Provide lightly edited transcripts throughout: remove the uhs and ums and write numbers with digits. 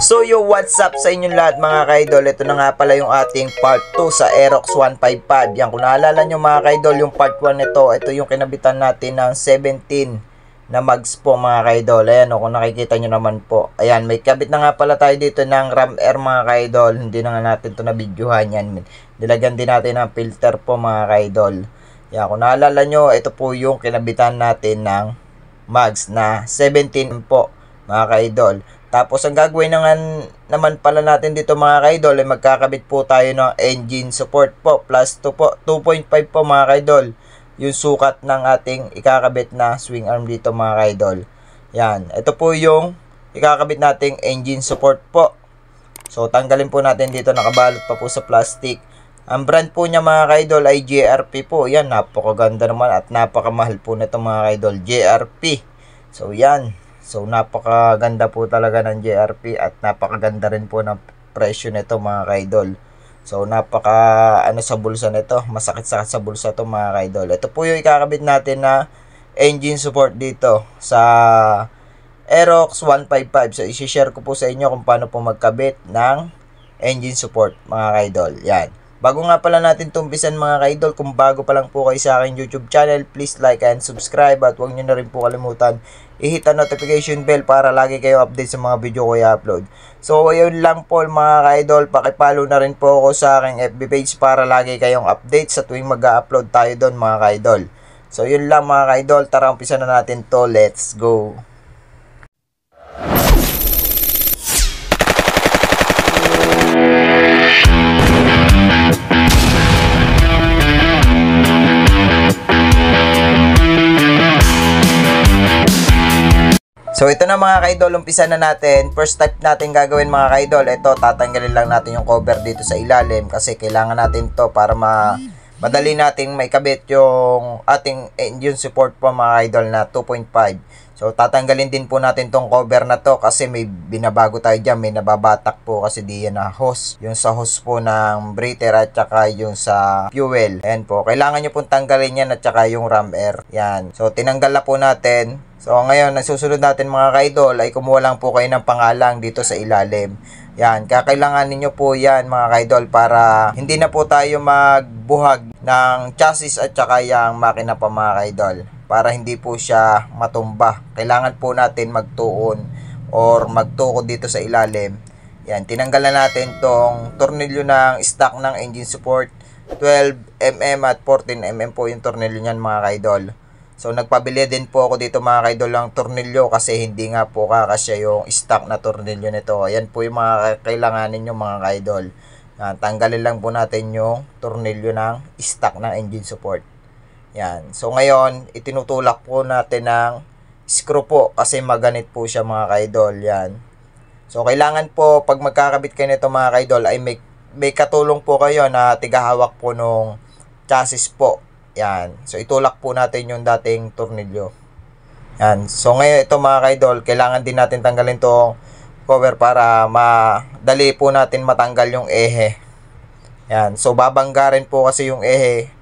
So what's up sa inyong lahat mga kaidol? Ito na nga pala yung ating part 2 sa Aerox 155. Yan, kung naalala nyo mga kaidol, yung part 1 nito, ito yung kinabitan natin ng 17 na mags po mga kaidol. Ayan o, kung nakikita nyo naman po. Ayan, may kabit na nga pala tayo dito ng RAM Air mga kaidol. Hindi na nga natin ito na videohan yan. Dilagyan din natin ng filter po mga kaidol. Yan, kung naalala nyo, ito po yung kinabitan natin ng mags na 17 po mga kaidol. Tapos ang gagawin naman pala natin dito mga kaidol ay magkakabit po tayo ng engine support po plus 2 po, 2.5 po mga kaidol. Yung sukat ng ating ikakabit na swing arm dito mga kaidol. Yan, ito po yung ikakabit nating engine support po. So tanggalin po natin dito, nakabalot pa po sa plastic. Ang brand po niya mga kaidol ay JRP po. Yan, napakaganda naman at napakamahal po nito mga kaidol, JRP. So yan. So napakaganda po talaga ng JRP at napakaganda rin po ng presyo nito mga kaidol. So napaka sa bulsa nito, masakit-sakit sa bulsa to mga kaidol. Ito po yung ikakabit natin na engine support dito sa Aerox 155. So i-share ko po sa inyo kung paano po magkabit ng engine support mga kaidol. Yan. Bago nga pala natin tumpisan mga kaidol, kung bago pa lang po kayo sa aking YouTube channel, please like and subscribe at huwag nyo na rin po kalimutan i-hit ang notification bell para lagi kayo update sa mga video ko i-upload. So ayun lang po mga kaidol, pakipollow na rin po ako sa aking FB page para lagi kayong update sa tuwing mag-upload tayo doon mga kaidol. So yun lang mga kaidol, tara umpisa na natin to, let's go! So ito na mga kaidol, umpisa na natin. First step natin gagawin mga kaidol, ito tatanggalin lang natin yung cover dito sa ilalim kasi kailangan natin to para madali nating maikabit yung ating engine support po mga kaidol na 2.5. So tatanggalin din po natin tong cover na to kasi may binabago tayo dyan, may nababatak po kasi diyan na hose, yung sa hose po ng breather at saka yung sa fuel. Ayan po, kailangan nyo pong tanggalin yan at saka yung ram air. Yan, so tinanggal na po natin. So ngayon, nasusunod natin mga kaidol ay kumuha lang po kayo ng pangalang dito sa ilalim. Yan, kakailanganin nyo po yan mga kaidol para hindi na po tayo magbuhag ng chassis at saka yung makina pa mga kaidol. Para hindi po siya matumba. Kailangan po natin magtuon or magtukod dito sa ilalim. Yan, tinanggalan natin tong tornilyo ng stock ng engine support. 12mm at 14mm po yung tornilyo niyan mga kaidol. So nagpabili din po ako dito mga kaidol ng tornilyo kasi hindi nga po kakasya yung stock na tornilyo nito. Ayan po yung mga kailanganin nyo mga kaidol. Yan, tanggalin lang po natin yung tornilyo ng stock ng engine support. Yan. So ngayon, itinutulak po natin ng screw po kasi maganit po siya mga kaidol. Yan. So kailangan po pag magkakabit kayo nito mga kaidol ay may katulong po kayo na tigahawak po nung chassis po. Yan. So itulak po natin yung dating tornilyo. Yan. So ngayon ito mga kaidol, kailangan din natin tanggalin tong cover para madali po natin matanggal yung ehe. Yan. So babanggarin po kasi yung ehe.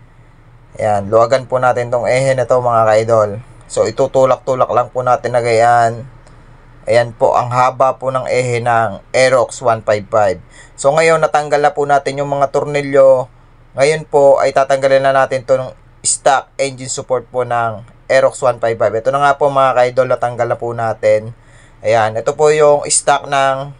Yan, luwagan po natin tong ehe na to mga kaidol. So itutulak-tulak lang po natin na ganyan. Ayan po ang haba po ng ehe ng Aerox 155. So ngayon natanggal na po natin yung mga tornilyo. Ngayon po ay tatanggalin na natin tong stock engine support po ng Aerox 155. Ito na nga po mga kaidol, natanggal na po natin. Ayan, ito po yung stock ng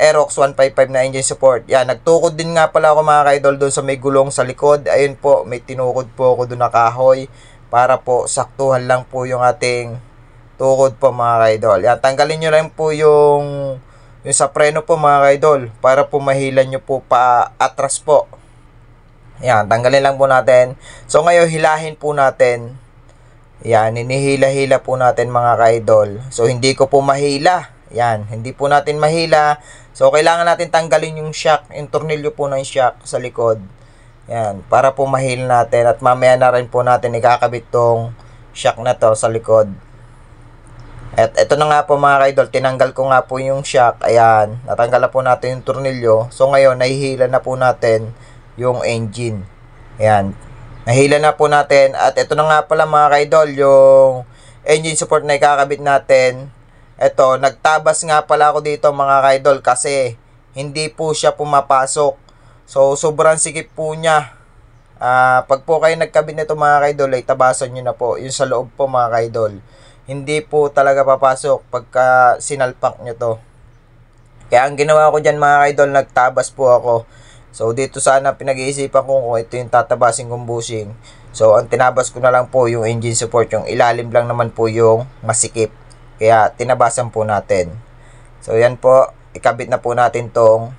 Aerox 155 na engine support. Yan, nagtukod din nga pala ako mga kaidol doon sa may gulong sa likod. Ayun po, may tinukod po ako doon na kahoy para po saktuhan lang po yung ating tukod po mga kaidol. Yan, tanggalin nyo lang po yung sa preno po mga kaidol para po mahilan nyo po pa atras po. Yan, tanggalin lang po natin. So ngayon, hilahin po natin. Yan, hinihila-hila po natin mga kaidol. So hindi ko po mahila. Yan, hindi po natin mahila. So kailangan natin tanggalin yung shock, yung tornilyo po ng shock sa likod. Yan, para po mahil natin at mamaya na rin po natin ikakabit tong shock na to sa likod. At ito na nga po mga kaidol, tinanggal ko nga po yung shock. Ayan, natanggal na po natin yung tornilyo. So ngayon, nahihila na po natin yung engine. Ayan, nahila na po natin. At ito na nga pala mga kaidol, yung engine support na ikakabit natin. Eto, nagtabas nga pala ako dito mga kaidol kasi hindi po siya pumapasok. So, sobrang sikip po niya. Pag po kayo nagkabit nito mga kaidol, ay tabasan nyo na po. Yung sa loob po mga kaidol. Hindi po talaga papasok pagka sinalpak nyo to. Kaya ang ginawa ko dyan mga kaidol, nagtabas po ako. So, dito sana pinag-iisipan ko kung ito yung tatabasin kong bushing. So, ang tinabas ko na lang po yung engine support. Yung ilalim lang naman po yung masikip. Kaya, tinabasan po natin. So, yan po. Ikabit na po natin tong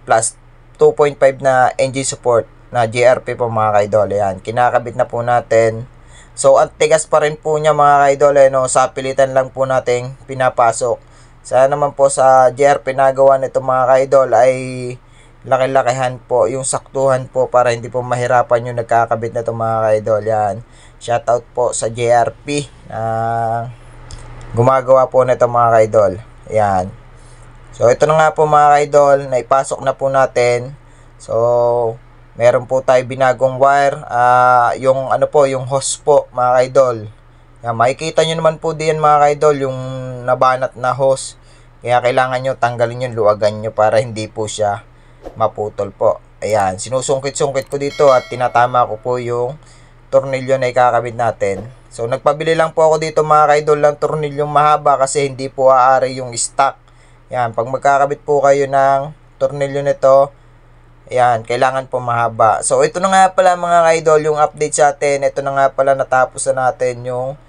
plus 2.5 na engine support na GRP po mga kaidol. Ayan, kinakabit na po natin. So, ang tigas pa rin po niya mga kaidol. No? Sa pilitan lang po nating pinapasok. Sana naman po sa GRP na gawa nito mga kaidol ay laki-lakihan po yung saktuhan po para hindi po mahirapan yung nagkakabit na ito mga kaidol. Yan. Shoutout po sa GRP na gumagawa po nito mga kaidol. Yan. So, ito na nga po mga kaidol, naipasok na po natin. So, meron po tayo binagong wire. Yung ano po, yung hose po mga kaidol. Yan, makikita nyo naman po diyan mga kaidol, yung nabanat na hose. Kaya kailangan nyo tanggalin yung luwagan nyo para hindi po siya maputol po. Ayan, sinusungkit-sungkit ko dito at tinatama ko po yung tornilyo na ikakabit natin. So, nagpabili lang po ako dito mga kaidol ng tornilyong mahaba kasi hindi po aari yung stock. Yan, pag magkakabit po kayo ng tornilyo nito, yan, kailangan po mahaba. So, ito na nga pala mga kaidol, yung update sa atin. Ito na nga pala, natapos na natin yung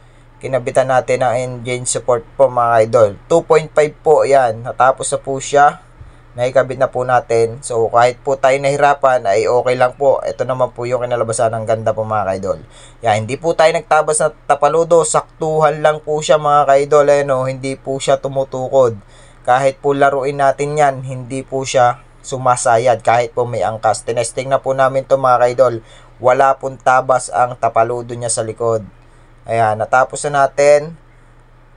kinabitan natin ng engine support po mga kaidol. 2.5 po, yan, natapos na po siya. Naikabit na po natin. So, kahit po tayo nahirapan, ay okay lang po. Ito naman po yung kinalabasan ng ganda po mga kaidol. Yan, hindi po tayo nagtabas na tapaludo. Saktuhan lang po siya mga kaidol. No? Hindi po siya tumutukod. Kahit po laruin natin yan, hindi po siya sumasayad. Kahit po may angkas. Tinesting na po namin to mga kaidol. Wala pong tabas ang tapaludo niya sa likod. Ayan, natapos na natin.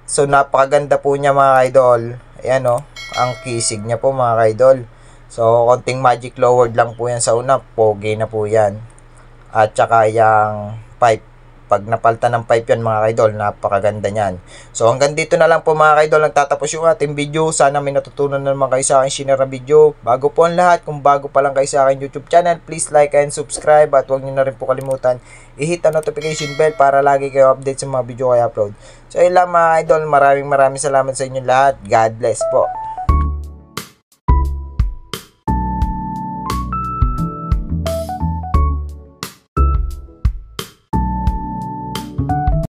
So, napakaganda po niya mga kaidol. Ayan o. Ang kisig niya po mga kaidol. So, konting magic lowered lang po yan sa una. Pogi na po yan. At saka yung pipe. Pag napalta ng pipe yan mga kaidol, napakaganda niyan. So, hanggang dito na lang po mga kaidol. Nagtatapos yung ating video. Sana may natutunan na naman kayo sa aking shinare video. Bago po ang lahat, kung bago pa lang kayo sa aking YouTube channel, please like and subscribe. At huwag nyo na rin po kalimutan i-hit ang notification bell para lagi kayo update sa mga video ko i-upload. So, yun lang mga kaidol. Maraming salamat sa inyo lahat. God bless po.